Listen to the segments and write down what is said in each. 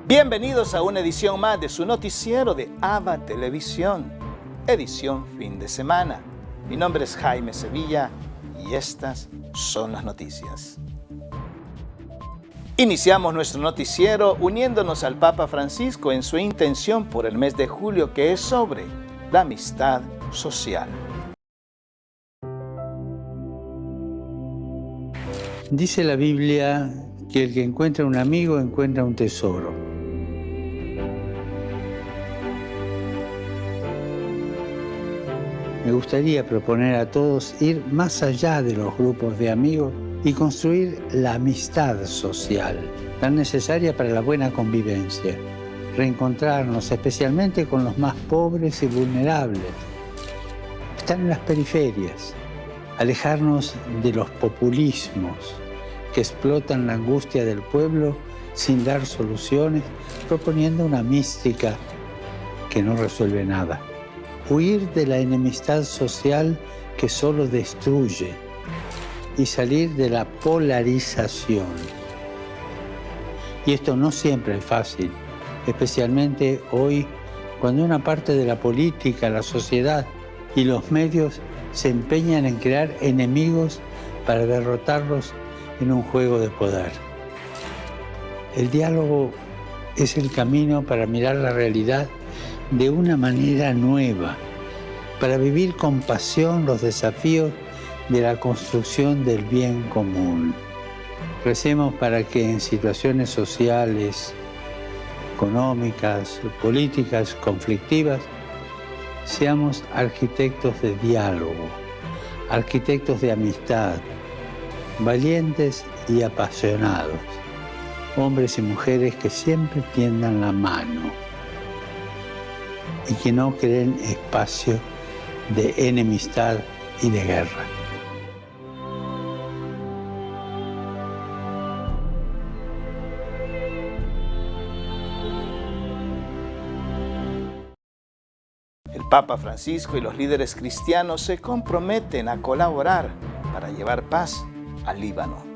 Bienvenidos a una edición más de su noticiero de ABA Televisión, edición fin de semana. Mi nombre es Jaime Sevilla y estas son las noticias. Iniciamos nuestro noticiero uniéndonos al Papa Francisco en su intención por el mes de julio, que es sobre la amistad social. Dice la Biblia que el que encuentra un amigo encuentra un tesoro. Me gustaría proponer a todos ir más allá de los grupos de amigos y construir la amistad social, tan necesaria para la buena convivencia. Reencontrarnos especialmente con los más pobres y vulnerables. Estar en las periferias. Alejarnos de los populismos que explotan la angustia del pueblo sin dar soluciones, proponiendo una mística que no resuelve nada. Huir de la enemistad social que solo destruye y salir de la polarización. Y esto no siempre es fácil, especialmente hoy, cuando una parte de la política, la sociedad y los medios se empeñan en crear enemigos para derrotarlos en un juego de poder. El diálogo es el camino para mirar la realidad de una manera nueva, para vivir con pasión los desafíos de la construcción del bien común. Recemos para que en situaciones sociales, económicas, políticas conflictivas, seamos arquitectos de diálogo, arquitectos de amistad, valientes y apasionados, hombres y mujeres que siempre tiendan la mano y que no creen espacio de enemistad y de guerra. El Papa Francisco y los líderes cristianos se comprometen a colaborar para llevar paz al Líbano.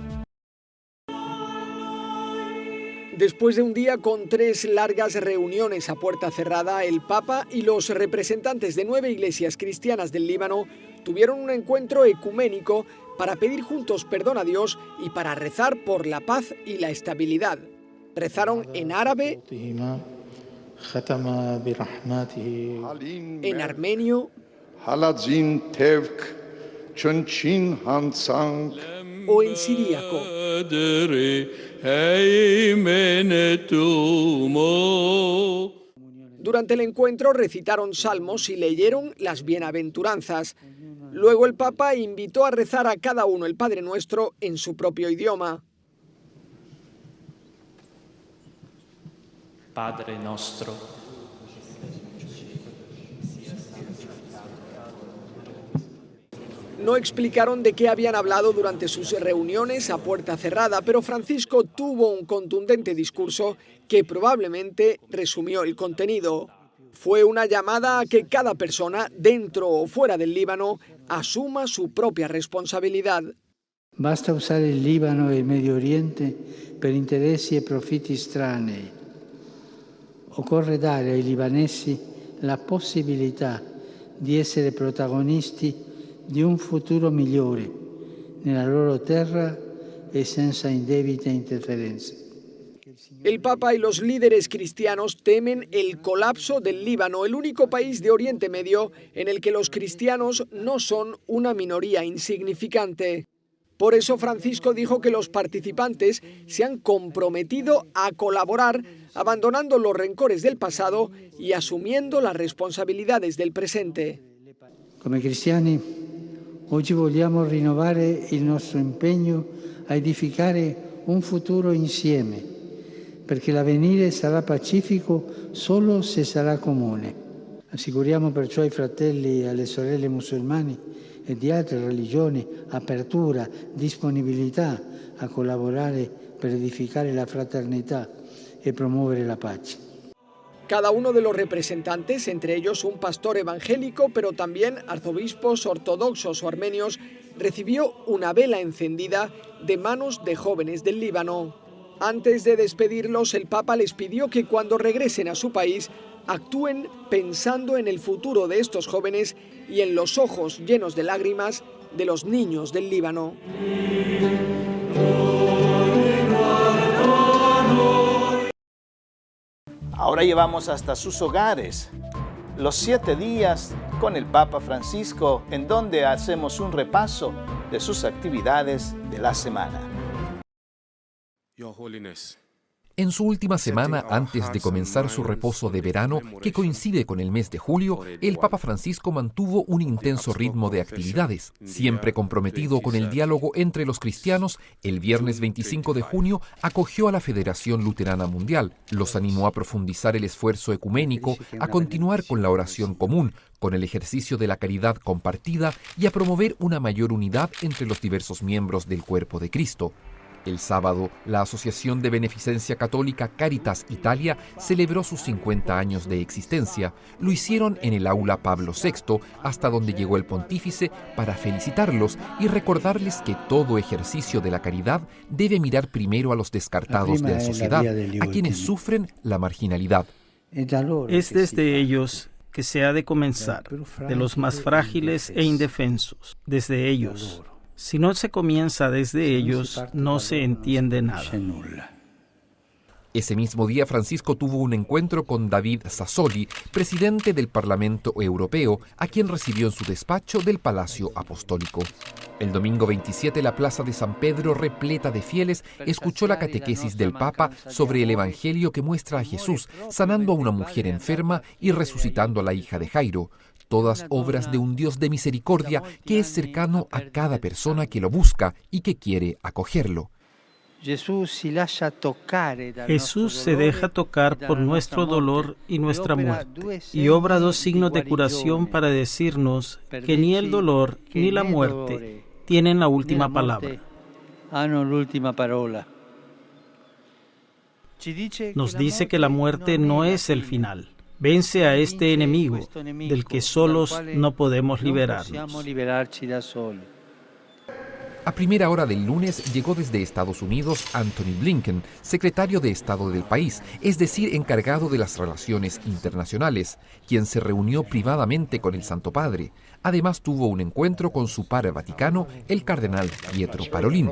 Después de un día con 3 largas reuniones a puerta cerrada, el Papa y los representantes de 9 iglesias cristianas del Líbano tuvieron un encuentro ecuménico para pedir juntos perdón a Dios y para rezar por la paz y la estabilidad. Rezaron en árabe, en armenio o en siríaco. Durante el encuentro recitaron salmos y leyeron las bienaventuranzas. Luego el Papa invitó a rezar a cada uno el Padre Nuestro en su propio idioma. Padre nostro. No explicaron de qué habían hablado durante sus reuniones a puerta cerrada, pero Francisco tuvo un contundente discurso que probablemente resumió el contenido. Fue una llamada a que cada persona, dentro o fuera del Líbano, asuma su propia responsabilidad. Basta usare il Libano e il Medio Oriente per interessi e profitti estranei. Occorre dare ai libanesi la possibilità di essere protagonisti di un futuro migliore nella loro terra e senza indebite interferenze. El Papa y los líderes cristianos temen el colapso del Líbano, el único país de Oriente Medio en el que los cristianos no son una minoría insignificante. Por eso Francisco dijo que los participantes se han comprometido a colaborar, abandonando los rencores del pasado y asumiendo las responsabilidades del presente. Come cristiani, oggi vogliamo rinnovare il nostro impegno a edificare un futuro insieme, perché l'avvenire sarà pacifico solo se sarà comune. Assicuriamo perciò ai fratelli e alle sorelle musulmani e di altre religioni apertura, disponibilità a collaborare per edificare la fraternità e promuovere la pace. Cada uno de los representantes, entre ellos un pastor evangélico, pero también arzobispos ortodoxos o armenios, recibió una vela encendida de manos de jóvenes del Líbano. Antes de despedirlos, el Papa les pidió que cuando regresen a su país actúen pensando en el futuro de estos jóvenes y en los ojos llenos de lágrimas de los niños del Líbano. Ahora llevamos hasta sus hogares los 7 días con el Papa Francisco, en donde hacemos un repaso de sus actividades de la semana. En su última semana, antes de comenzar su reposo de verano, que coincide con el mes de julio, el Papa Francisco mantuvo un intenso ritmo de actividades. Siempre comprometido con el diálogo entre los cristianos, el viernes 25 de junio acogió a la Federación Luterana Mundial. Los animó a profundizar el esfuerzo ecuménico, a continuar con la oración común, con el ejercicio de la caridad compartida y a promover una mayor unidad entre los diversos miembros del cuerpo de Cristo. El sábado, la Asociación de Beneficencia Católica Caritas Italia celebró sus 50 años de existencia. Lo hicieron en el aula Pablo VI, hasta donde llegó el pontífice para felicitarlos y recordarles que todo ejercicio de la caridad debe mirar primero a los descartados de la sociedad, a quienes sufren la marginalidad. Es desde ellos que se ha de comenzar, de los más frágiles e indefensos, desde ellos. Si no se comienza desde ellos, no se entiende nada. Ese mismo día, Francisco tuvo un encuentro con David Sassoli, presidente del Parlamento Europeo, a quien recibió en su despacho del Palacio Apostólico. El domingo 27, la plaza de San Pedro, repleta de fieles, escuchó la catequesis del Papa sobre el Evangelio que muestra a Jesús sanando a una mujer enferma y resucitando a la hija de Jairo. Todas obras de un Dios de misericordia que es cercano a cada persona que lo busca y que quiere acogerlo. Jesús se deja tocar por nuestro dolor y nuestra muerte, y obra 2 signos de curación para decirnos que ni el dolor ni la muerte tienen la última palabra. Nos dice que la muerte no es el final. Vence a este enemigo, del que solos no podemos liberarnos. A primera hora del lunes llegó desde Estados Unidos Anthony Blinken, secretario de Estado del país, es decir, encargado de las relaciones internacionales, quien se reunió privadamente con el Santo Padre. Además tuvo un encuentro con su par vaticano, el cardenal Pietro Parolin.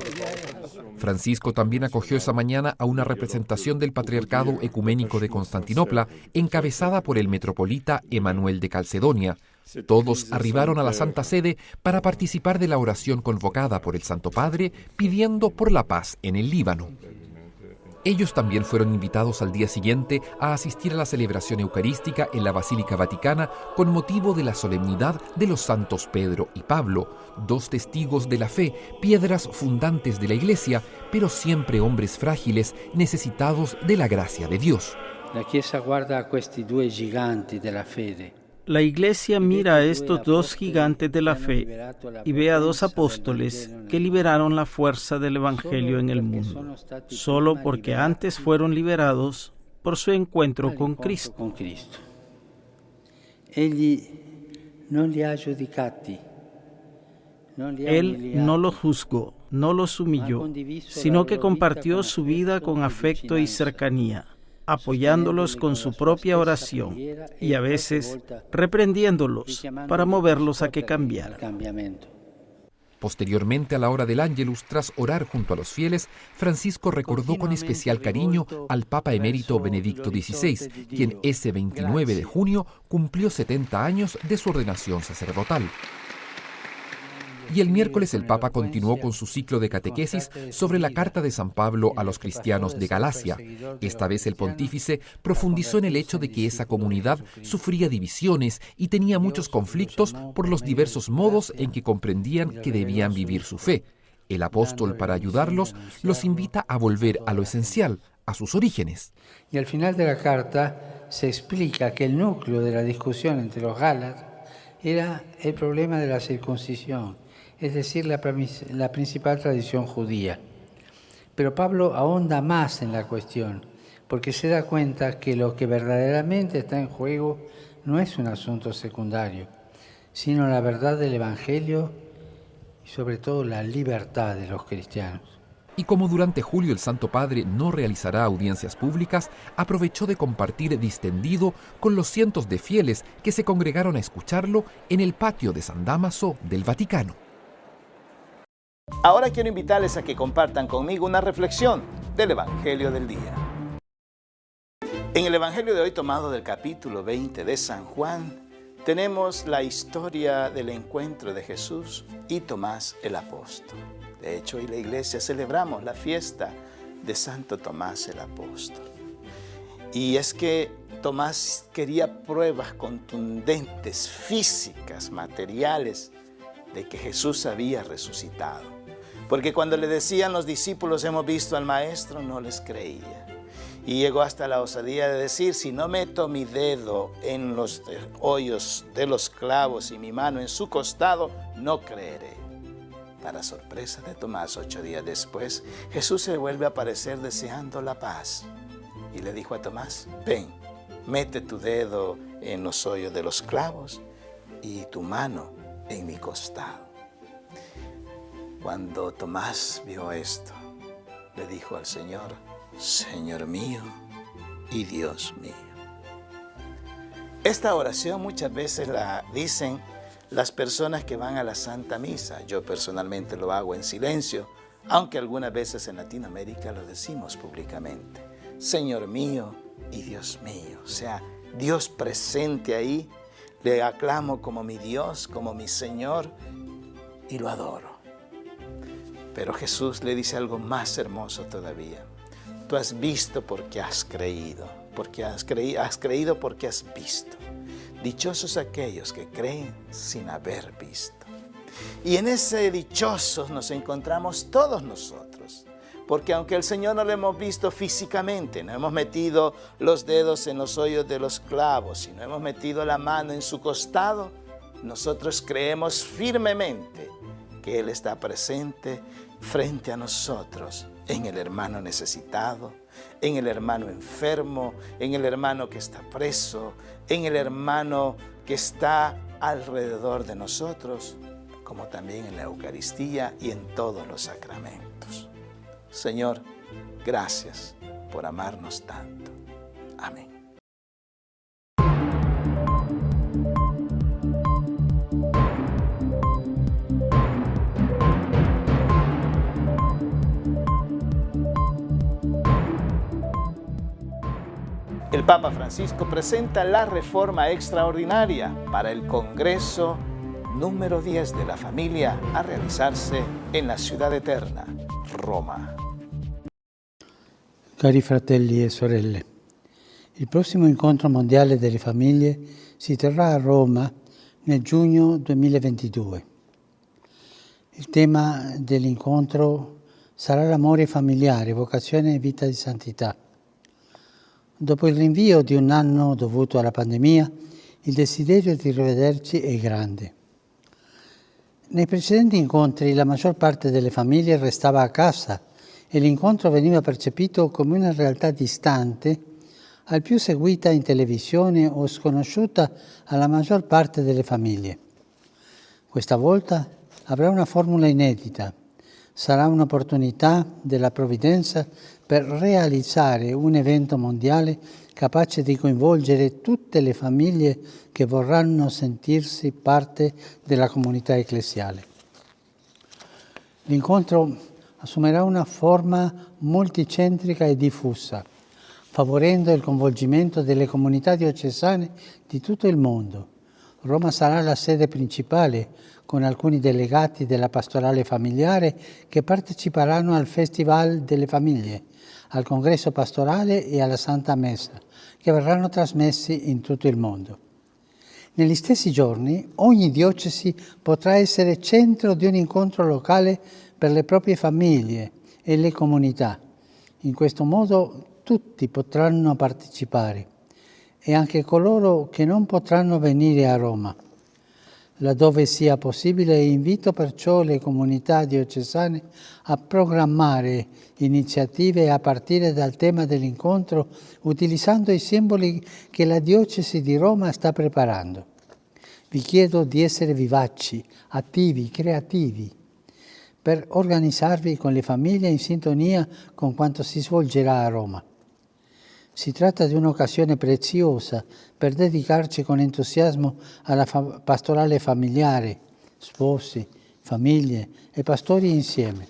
Francisco también acogió esa mañana a una representación del Patriarcado Ecuménico de Constantinopla, encabezada por el metropolita Emanuel de Calcedonia. Todos arribaron a la Santa Sede para participar de la oración convocada por el Santo Padre, pidiendo por la paz en el Líbano. Ellos también fueron invitados al día siguiente a asistir a la celebración eucarística en la Basílica Vaticana con motivo de la solemnidad de los santos Pedro y Pablo, 2 testigos de la fe, piedras fundantes de la Iglesia, pero siempre hombres frágiles, necesitados de la gracia de Dios. La Chiesa guarda a questi 2 giganti della fede. La Iglesia mira a estos 2 gigantes de la fe y ve a 2 apóstoles que liberaron la fuerza del Evangelio en el mundo, solo porque antes fueron liberados por su encuentro con Cristo. Él no los juzgó, no los humilló, sino que compartió su vida con afecto y cercanía, apoyándolos con su propia oración y a veces reprendiéndolos para moverlos a que cambiaran. Posteriormente, a la hora del Ángelus, tras orar junto a los fieles, Francisco recordó con especial cariño al Papa emérito Benedicto XVI, quien ese 29 de junio cumplió 70 años de su ordenación sacerdotal. Y el miércoles el Papa continuó con su ciclo de catequesis sobre la carta de San Pablo a los cristianos de Galacia. Esta vez el pontífice profundizó en el hecho de que esa comunidad sufría divisiones y tenía muchos conflictos por los diversos modos en que comprendían que debían vivir su fe. El apóstol, para ayudarlos, los invita a volver a lo esencial, a sus orígenes. Y al final de la carta se explica que el núcleo de la discusión entre los Gálatas era el problema de la circuncisión, es decir, la principal tradición judía. Pero Pablo ahonda más en la cuestión, porque se da cuenta que lo que verdaderamente está en juego no es un asunto secundario, sino la verdad del Evangelio y sobre todo la libertad de los cristianos. Y como durante julio el Santo Padre no realizará audiencias públicas, aprovechó de compartir distendido con los cientos de fieles que se congregaron a escucharlo en el patio de San Dámaso del Vaticano. Ahora quiero invitarles a que compartan conmigo una reflexión del Evangelio del día. En el Evangelio de hoy, tomado del capítulo 20 de San Juan, tenemos la historia del encuentro de Jesús y Tomás el apóstol. De hecho, hoy la iglesia celebramos la fiesta de Santo Tomás el apóstol. Y es que Tomás quería pruebas contundentes, físicas, materiales, de que Jesús había resucitado. Porque cuando le decían los discípulos, hemos visto al Maestro, no les creía. Y llegó hasta la osadía de decir, si no meto mi dedo en los hoyos de los clavos y mi mano en su costado, no creeré. Para sorpresa de Tomás, 8 días después, Jesús se vuelve a aparecer deseando la paz. Y le dijo a Tomás, ven, mete tu dedo en los hoyos de los clavos y tu mano en mi costado. Cuando Tomás vio esto, le dijo al Señor, Señor mío y Dios mío. Esta oración muchas veces la dicen las personas que van a la Santa Misa. Yo personalmente lo hago en silencio, aunque algunas veces en Latinoamérica lo decimos públicamente. Señor mío y Dios mío. O sea, Dios presente ahí, le aclamo como mi Dios, como mi Señor y lo adoro. Pero Jesús le dice algo más hermoso todavía. Tú has visto porque has creído, has creído porque has visto. Dichosos aquellos que creen sin haber visto. Y en ese dichosos nos encontramos todos nosotros. Porque aunque el Señor no lo hemos visto físicamente, no hemos metido los dedos en los hoyos de los clavos y no hemos metido la mano en su costado, nosotros creemos firmemente que Él está presente frente a nosotros, en el hermano necesitado, en el hermano enfermo, en el hermano que está preso, en el hermano que está alrededor de nosotros, como también en la Eucaristía y en todos los sacramentos. Señor, gracias por amarnos tanto. Amén. El Papa Francisco presenta la reforma extraordinaria para el Congreso número 10 de la familia a realizarse en la ciudad eterna, Roma. Cari fratelli e sorelle, il prossimo incontro mondiale delle famiglie si terrà a Roma nel giugno 2022. Il tema dell'incontro sarà l'amore familiare, vocazione e vita di santità. Dopo il rinvio di un anno dovuto alla pandemia, il desiderio di rivederci è grande. Nei precedenti incontri la maggior parte delle famiglie restava a casa e l'incontro veniva percepito come una realtà distante, al più seguita in televisione o sconosciuta alla maggior parte delle famiglie. Questa volta avrà una formula inedita. Sarà un'opportunità della provvidenza per realizzare un evento mondiale capace di coinvolgere tutte le famiglie che vorranno sentirsi parte della comunità ecclesiale. L'incontro assumerà una forma multicentrica e diffusa, favorendo il coinvolgimento delle comunità diocesane di tutto il mondo. Roma sarà la sede principale, con alcuni delegati della pastorale familiare che parteciperanno al Festival delle Famiglie, al Congresso Pastorale e alla Santa Messa, che verranno trasmessi in tutto il mondo. Negli stessi giorni, ogni diocesi potrà essere centro di un incontro locale per le proprie famiglie e le comunità. In questo modo tutti potranno partecipare, e anche coloro che non potranno venire a Roma. Laddove sia possibile, invito perciò le comunità diocesane a programmare iniziative a partire dal tema dell'incontro, utilizzando i simboli che la diocesi di Roma sta preparando. Vi chiedo di essere vivaci, attivi, creativi, per organizzarvi con le famiglie in sintonia con quanto si svolgerà a Roma. Si tratta di un'occasione preziosa per dedicarci con entusiasmo alla pastorale familiare, sposi, famiglie e pastori insieme.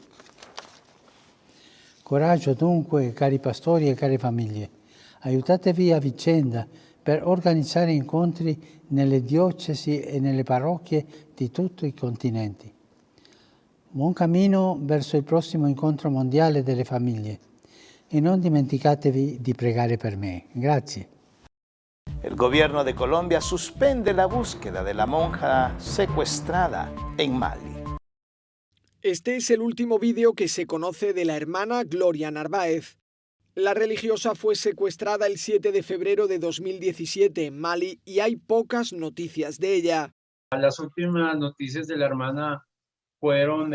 Coraggio dunque, cari pastori e care famiglie, aiutatevi a vicenda per organizzare incontri nelle diocesi e nelle parrocchie di tutti i continenti. Buon cammino verso il prossimo incontro mondiale delle famiglie e non dimenticatevi di pregare per me. Grazie. El gobierno de Colombia suspende la búsqueda de la monja secuestrada en Mali. Este es el último vídeo que se conoce de la hermana Gloria Narváez. La religiosa fue secuestrada el 7 de febrero de 2017 en Mali y hay pocas noticias de ella. Las últimas noticias de la hermana fueron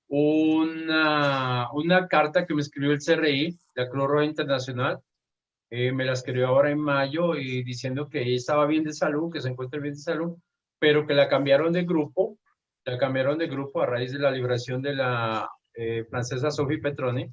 una carta que me escribió el CRI, la Cruz Roja Internacional. Me la escribió ahora en mayo y diciendo que ella estaba bien de salud, que se encuentra bien de salud, pero que la cambiaron de grupo a raíz de la liberación de la francesa Sophie Petroni.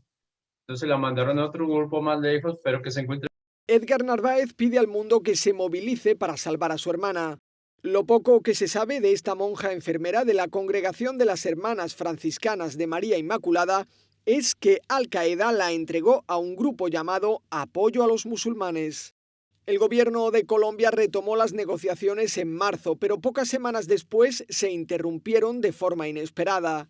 Entonces la mandaron a otro grupo más lejos, pero que se encuentra. Edgar Narváez pide al mundo que se movilice para salvar a su hermana. Lo poco que se sabe de esta monja enfermera de la Congregación de las Hermanas Franciscanas de María Inmaculada es que Al-Qaeda la entregó a un grupo llamado Apoyo a los Musulmanes. El gobierno de Colombia retomó las negociaciones en marzo, pero pocas semanas después se interrumpieron de forma inesperada.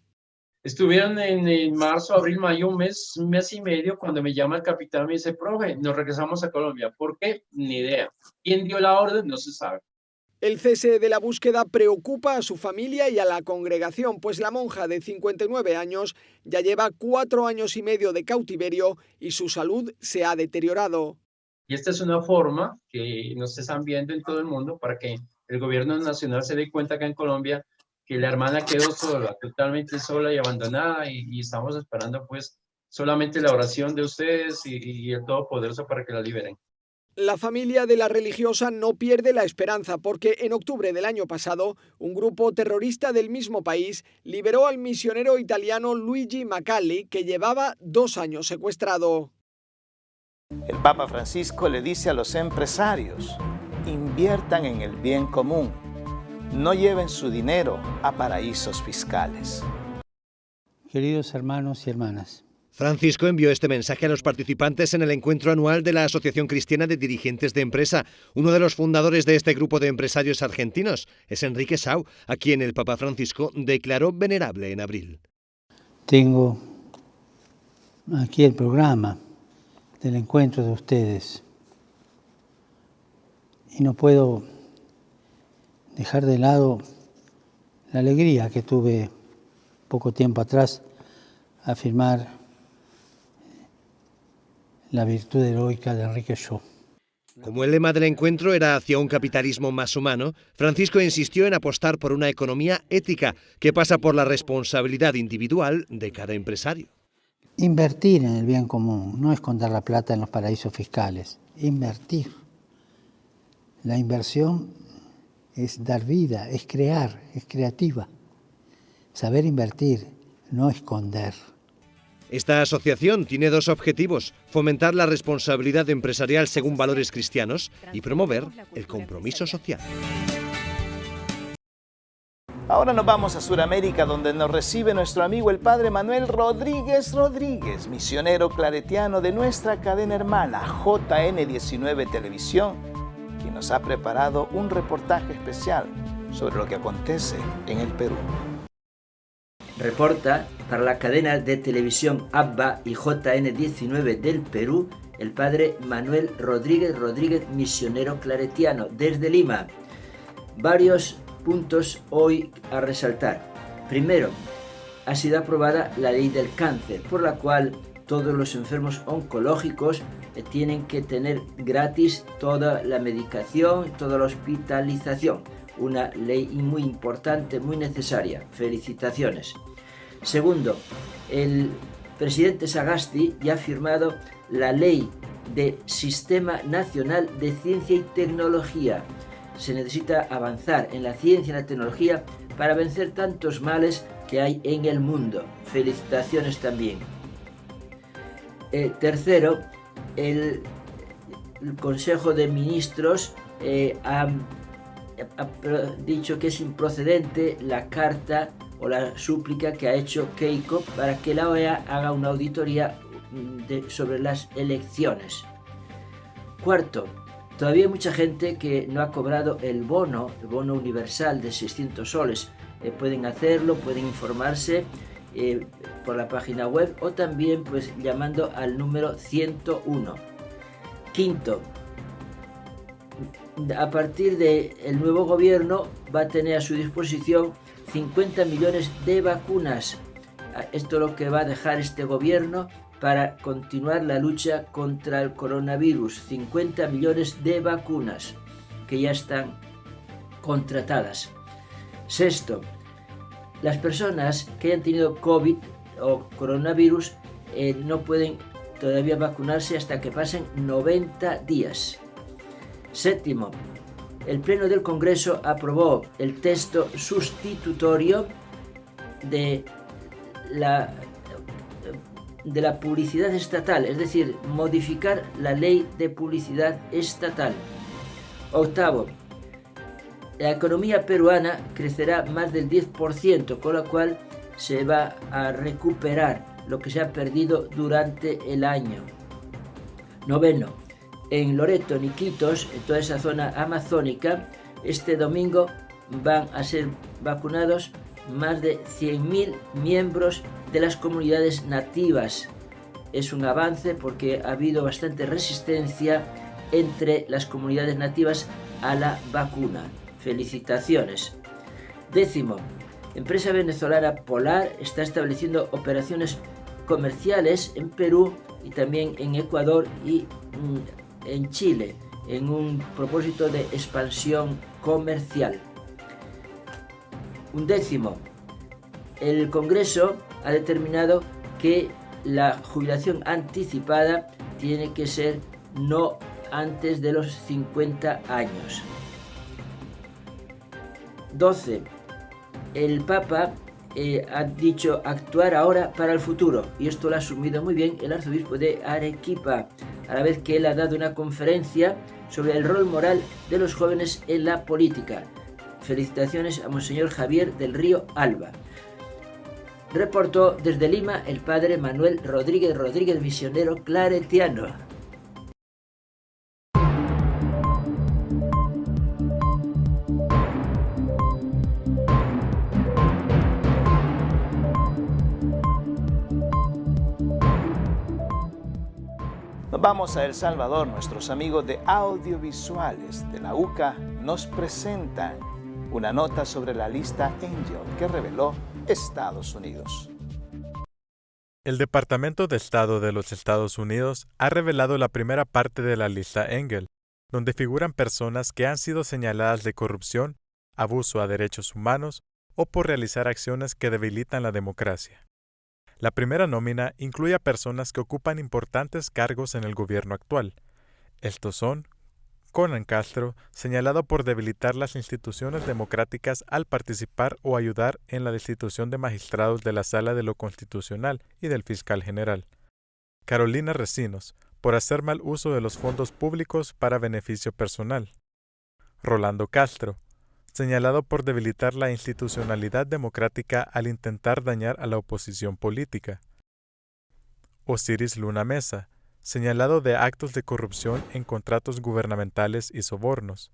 Estuvieron en marzo, abril, mayo, un mes y medio, cuando me llama el capitán y me dice, profe, nos regresamos a Colombia. ¿Por qué? Ni idea. ¿Quién dio la orden? No se sabe. El cese de la búsqueda preocupa a su familia y a la congregación, pues la monja de 59 años ya lleva 4 años y medio de cautiverio y su salud se ha deteriorado. Y esta es una forma que nos están viendo en todo el mundo para que el gobierno nacional se dé cuenta acá en Colombia que la hermana quedó sola, totalmente sola y abandonada, y estamos esperando pues solamente la oración de ustedes y el Todopoderoso para que la liberen. La familia de la religiosa no pierde la esperanza porque en octubre del año pasado un grupo terrorista del mismo país liberó al misionero italiano Luigi Macalli, que llevaba 2 años secuestrado. El Papa Francisco le dice a los empresarios, inviertan en el bien común, no lleven su dinero a paraísos fiscales. Queridos hermanos y hermanas, Francisco envió este mensaje a los participantes en el encuentro anual de la Asociación Cristiana de Dirigentes de Empresa. Uno de los fundadores de este grupo de empresarios argentinos es Enrique Sau, a quien el Papa Francisco declaró venerable en abril. Tengo aquí el programa del encuentro de ustedes y no puedo dejar de lado la alegría que tuve poco tiempo atrás a firmar la virtud heroica de Enrique Shaw. Como el lema del encuentro era hacia un capitalismo más humano, Francisco insistió en apostar por una economía ética que pasa por la responsabilidad individual de cada empresario. Invertir en el bien común no es esconder la plata en los paraísos fiscales. Invertir. La inversión es dar vida, es crear, es creativa. Saber invertir, no esconder. Esta asociación tiene 2 objetivos: fomentar la responsabilidad empresarial según valores cristianos y promover el compromiso social. Ahora nos vamos a Sudamérica, donde nos recibe nuestro amigo el Padre Manuel Rodríguez, misionero claretiano de nuestra cadena hermana JN19 Televisión, quien nos ha preparado un reportaje especial sobre lo que acontece en el Perú. Reporta para la cadena de televisión ABBA y JN19 del Perú el Padre Manuel Rodríguez, misionero claretiano desde Lima. Varios puntos hoy a resaltar. Primero, ha sido aprobada la ley del cáncer, por la cual todos los enfermos oncológicos tienen que tener gratis toda la medicación, toda la hospitalización. Una ley muy importante, muy necesaria. Felicitaciones. Segundo, el presidente Sagasti ya ha firmado la ley de Sistema Nacional de Ciencia y Tecnología. Se necesita avanzar en la ciencia y la tecnología para vencer tantos males que hay en el mundo. Felicitaciones también. Tercero, el Consejo de Ministros ha dicho que es improcedente la carta o la súplica que ha hecho Keiko para que la OEA haga una auditoría sobre las elecciones. Cuarto, todavía hay mucha gente que no ha cobrado el bono universal de 600 soles. Pueden hacerlo, pueden informarse por la página web o también pues llamando al número 101. Quinto, a partir del nuevo gobierno va a tener a su disposición 50 millones de vacunas. Esto es lo que va a dejar este gobierno para continuar la lucha contra el coronavirus. 50 millones de vacunas que ya están contratadas. Sexto, las personas que hayan tenido COVID o coronavirus no pueden todavía vacunarse hasta que pasen 90 días. Séptimo, el Pleno del Congreso aprobó el texto sustitutorio de la publicidad estatal, es decir, modificar la ley de publicidad estatal. Octavo, la economía peruana crecerá más del 10%, con lo cual se va a recuperar lo que se ha perdido durante el año. Noveno, en Loreto, en Iquitos, en toda esa zona amazónica, este domingo van a ser vacunados más de 100.000 miembros de las comunidades nativas. Es un avance porque ha habido bastante resistencia entre las comunidades nativas a la vacuna. Felicitaciones. Décimo, empresa venezolana Polar está estableciendo operaciones comerciales en Perú y también en Ecuador y en Chile, en un propósito de expansión comercial. Undécimo, el Congreso ha determinado que la jubilación anticipada tiene que ser no antes de los 50 años. 12. El Papa ha dicho actuar ahora para el futuro, y esto lo ha asumido muy bien el arzobispo de Arequipa, a la vez que él ha dado una conferencia sobre el rol moral de los jóvenes en la política. Felicitaciones a Monseñor Javier del Río Alba. Reportó desde Lima el padre Manuel Rodríguez, misionero claretiano. Nos vamos a El Salvador. Nuestros amigos de audiovisuales de la UCA nos presentan una nota sobre la lista Angel que reveló Estados Unidos. El Departamento de Estado de los Estados Unidos ha revelado la primera parte de la lista Angel, donde figuran personas que han sido señaladas de corrupción, abuso a derechos humanos o por realizar acciones que debilitan la democracia. La primera nómina incluye a personas que ocupan importantes cargos en el gobierno actual. Estos son Conan Castro, señalado por debilitar las instituciones democráticas al participar o ayudar en la destitución de magistrados de la Sala de lo Constitucional y del Fiscal General. Carolina Recinos, por hacer mal uso de los fondos públicos para beneficio personal. Rolando Castro, señalado por debilitar la institucionalidad democrática al intentar dañar a la oposición política. Osiris Luna Mesa, señalado de actos de corrupción en contratos gubernamentales y sobornos.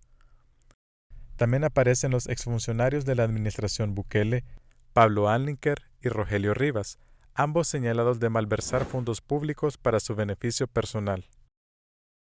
También aparecen los exfuncionarios de la administración Bukele, Pablo Anliker y Rogelio Rivas, ambos señalados de malversar fondos públicos para su beneficio personal.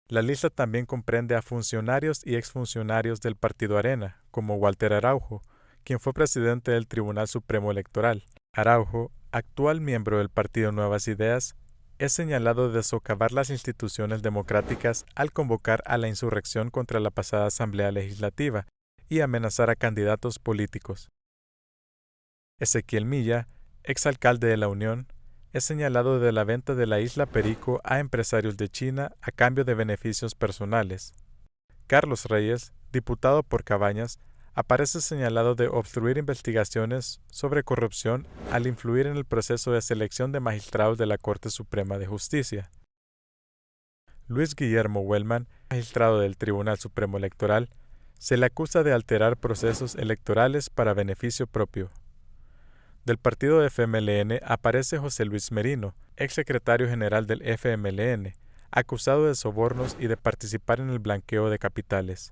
La lista también comprende a funcionarios y exfuncionarios del Partido Arena, como Walter Araujo, quien fue presidente del Tribunal Supremo Electoral. Araujo, actual miembro del Partido Nuevas Ideas, es señalado de socavar las instituciones democráticas al convocar a la insurrección contra la pasada Asamblea Legislativa y amenazar a candidatos políticos. Ezequiel Milla, exalcalde de La Unión, es señalado de la venta de la isla Perico a empresarios de China a cambio de beneficios personales. Carlos Reyes, diputado por Cabañas, aparece señalado de obstruir investigaciones sobre corrupción al influir en el proceso de selección de magistrados de la Corte Suprema de Justicia. Luis Guillermo Wellman, magistrado del Tribunal Supremo Electoral, se le acusa de alterar procesos electorales para beneficio propio. Del partido FMLN aparece José Luis Merino, exsecretario general del FMLN, acusado de sobornos y de participar en el blanqueo de capitales.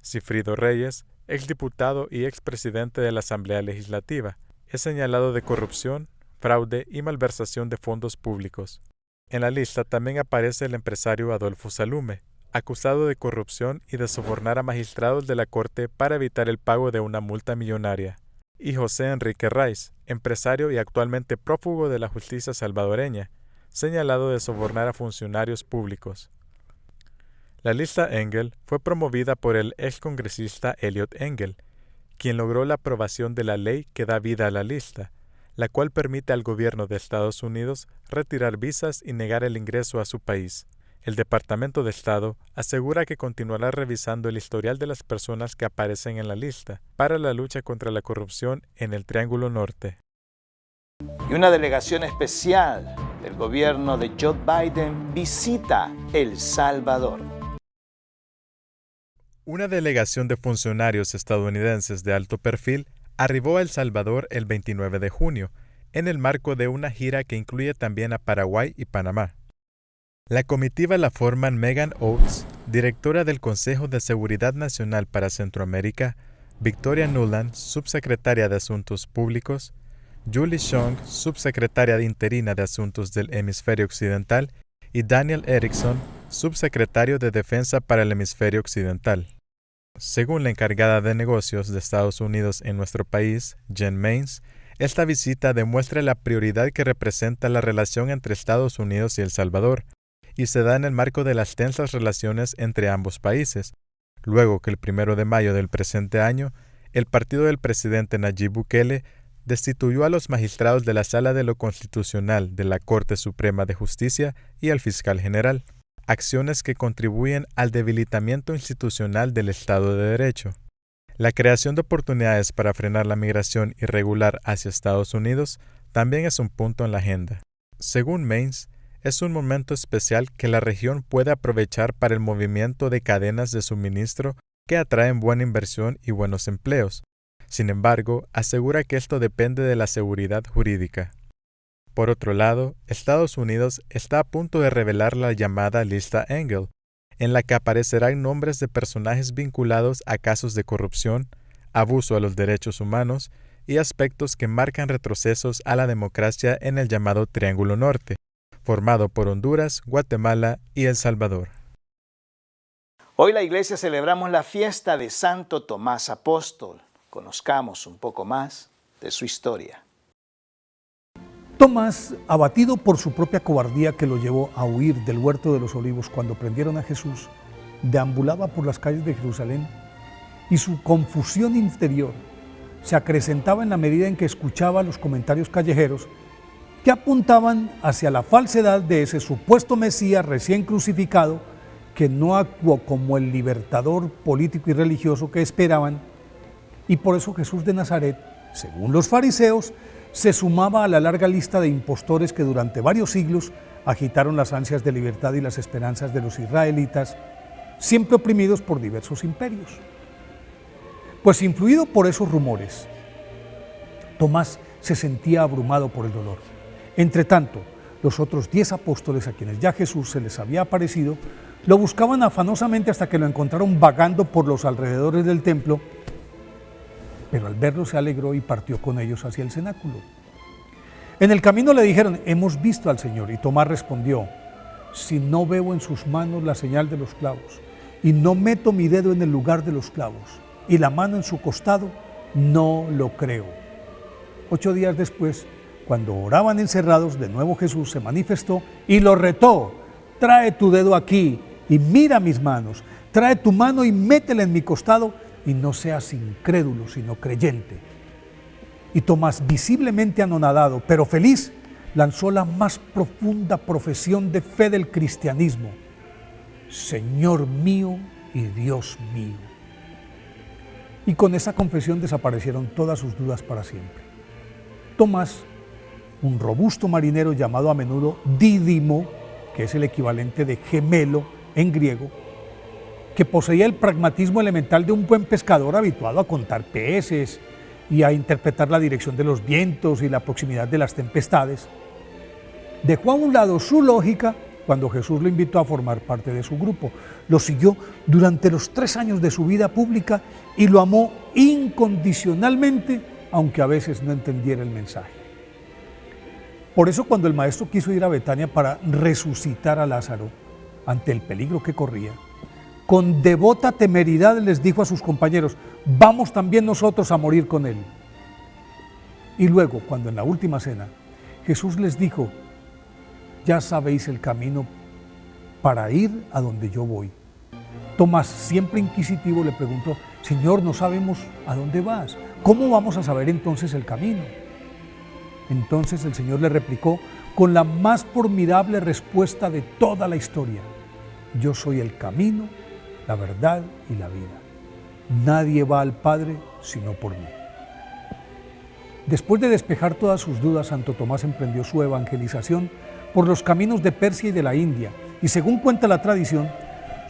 Cifrido Reyes, exdiputado y expresidente de la Asamblea Legislativa, es señalado de corrupción, fraude y malversación de fondos públicos. En la lista también aparece el empresario Adolfo Salume, acusado de corrupción y de sobornar a magistrados de la Corte para evitar el pago de una multa millonaria, y José Enrique Raiz, empresario y actualmente prófugo de la justicia salvadoreña, señalado de sobornar a funcionarios públicos. La lista Engel fue promovida por el excongresista Elliot Engel, quien logró la aprobación de la ley que da vida a la lista, la cual permite al gobierno de Estados Unidos retirar visas y negar el ingreso a su país. El Departamento de Estado asegura que continuará revisando el historial de las personas que aparecen en la lista para la lucha contra la corrupción en el Triángulo Norte. Y una delegación especial del gobierno de Joe Biden visita El Salvador. Una delegación de funcionarios estadounidenses de alto perfil arribó a El Salvador el 29 de junio, en el marco de una gira que incluye también a Paraguay y Panamá. La comitiva la forman Megan Oates, directora del Consejo de Seguridad Nacional para Centroamérica, Victoria Nuland, subsecretaria de Asuntos Públicos, Julie Chong, subsecretaria interina de Asuntos del Hemisferio Occidental, y Daniel Erickson, subsecretario de Defensa para el Hemisferio Occidental. Según la encargada de negocios de Estados Unidos en nuestro país, Jen Mains, esta visita demuestra la prioridad que representa la relación entre Estados Unidos y El Salvador, y se da en el marco de las tensas relaciones entre ambos países, luego que el 1 de mayo del presente año, el partido del presidente Nayib Bukele destituyó a los magistrados de la Sala de lo Constitucional de la Corte Suprema de Justicia y al fiscal general, acciones que contribuyen al debilitamiento institucional del Estado de Derecho. La creación de oportunidades para frenar la migración irregular hacia Estados Unidos también es un punto en la agenda. Según Mains, es un momento especial que la región puede aprovechar para el movimiento de cadenas de suministro que atraen buena inversión y buenos empleos. Sin embargo, asegura que esto depende de la seguridad jurídica. Por otro lado, Estados Unidos está a punto de revelar la llamada lista Engel, en la que aparecerán nombres de personajes vinculados a casos de corrupción, abuso a los derechos humanos y aspectos que marcan retrocesos a la democracia en el llamado Triángulo Norte, formado por Honduras, Guatemala y El Salvador. Hoy la Iglesia celebramos la fiesta de Santo Tomás Apóstol. Conozcamos un poco más de su historia. Tomás, abatido por su propia cobardía que lo llevó a huir del huerto de los olivos cuando prendieron a Jesús, deambulaba por las calles de Jerusalén y su confusión interior se acrecentaba en la medida en que escuchaba los comentarios callejeros que apuntaban hacia la falsedad de ese supuesto Mesías recién crucificado que no actuó como el libertador político y religioso que esperaban, y por eso Jesús de Nazaret, según los fariseos, se sumaba a la larga lista de impostores que durante varios siglos agitaron las ansias de libertad y las esperanzas de los israelitas, siempre oprimidos por diversos imperios. Pues influido por esos rumores, Tomás se sentía abrumado por el dolor. Entretanto, los otros 10 apóstoles a quienes ya Jesús se les había aparecido, lo buscaban afanosamente hasta que lo encontraron vagando por los alrededores del templo, pero al verlo se alegró y partió con ellos hacia el cenáculo. En el camino le dijeron: hemos visto al Señor. Y Tomás respondió: si no veo en sus manos la señal de los clavos, y no meto mi dedo en el lugar de los clavos, y la mano en su costado, no lo creo. 8 días después, cuando oraban encerrados, de nuevo Jesús se manifestó y lo retó: trae tu dedo aquí y mira mis manos, trae tu mano y métela en mi costado, y no seas incrédulo, sino creyente. Y Tomás, visiblemente anonadado, pero feliz, lanzó la más profunda profesión de fe del cristianismo: Señor mío y Dios mío. y con esa confesión desaparecieron todas sus dudas para siempre. Tomás, un robusto marinero llamado a menudo Dídimo, que es el equivalente de gemelo en griego, que poseía el pragmatismo elemental de un buen pescador habituado a contar peces y a interpretar la dirección de los vientos y la proximidad de las tempestades, dejó a un lado su lógica cuando Jesús lo invitó a formar parte de su grupo. Lo siguió durante los 3 años de su vida pública y lo amó incondicionalmente, aunque a veces no entendiera el mensaje. Por eso, cuando el maestro quiso ir a Betania para resucitar a Lázaro, ante el peligro que corría, con devota temeridad les dijo a sus compañeros: vamos también nosotros a morir con él. Y luego, cuando en la última cena Jesús les dijo: ya sabéis el camino para ir a donde yo voy, Tomás, siempre inquisitivo, le preguntó: Señor, no sabemos a dónde vas, ¿cómo vamos a saber entonces el camino? Entonces el Señor le replicó con la más formidable respuesta de toda la historia: yo soy el camino, la verdad y la vida. Nadie va al Padre sino por mí. Después de despejar todas sus dudas, Santo Tomás emprendió su evangelización por los caminos de Persia y de la India, y según cuenta la tradición,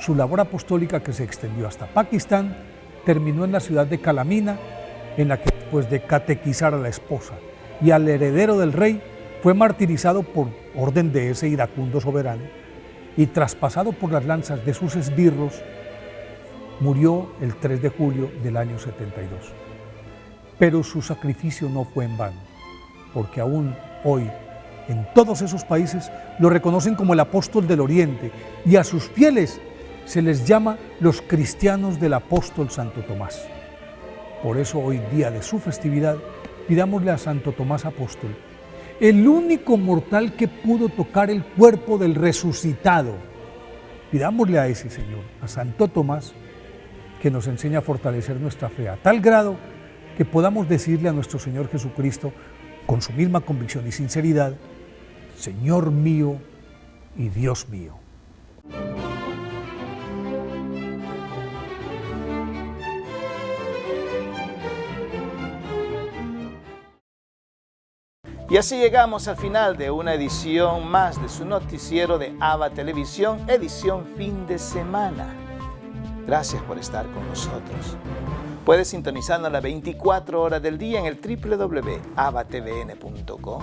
su labor apostólica, que se extendió hasta Pakistán, terminó en la ciudad de Calamina, en la que, después de catequizar a la esposa y al heredero del rey, fue martirizado por orden de ese iracundo soberano y, traspasado por las lanzas de sus esbirros, murió el 3 de julio del año 72. Pero su sacrificio no fue en vano, porque aún hoy, en todos esos países, lo reconocen como el apóstol del Oriente, y a sus fieles se les llama los cristianos del apóstol Santo Tomás. Por eso hoy, día de su festividad, pidámosle a Santo Tomás Apóstol, el único mortal que pudo tocar el cuerpo del resucitado. Pidámosle a ese Señor, a Santo Tomás, que nos enseñe a fortalecer nuestra fe a tal grado que podamos decirle a nuestro Señor Jesucristo, con su misma convicción y sinceridad: Señor mío y Dios mío. Y así llegamos al final de una edición más de su noticiero de ABA Televisión, edición fin de semana. Gracias por estar con nosotros. Puedes sintonizarnos a las 24 horas del día en el www.abatvn.com,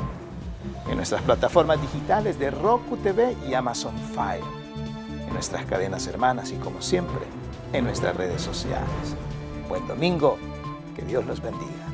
en nuestras plataformas digitales de Roku TV y Amazon Fire, en nuestras cadenas hermanas y, como siempre, en nuestras redes sociales. Buen domingo, que Dios los bendiga.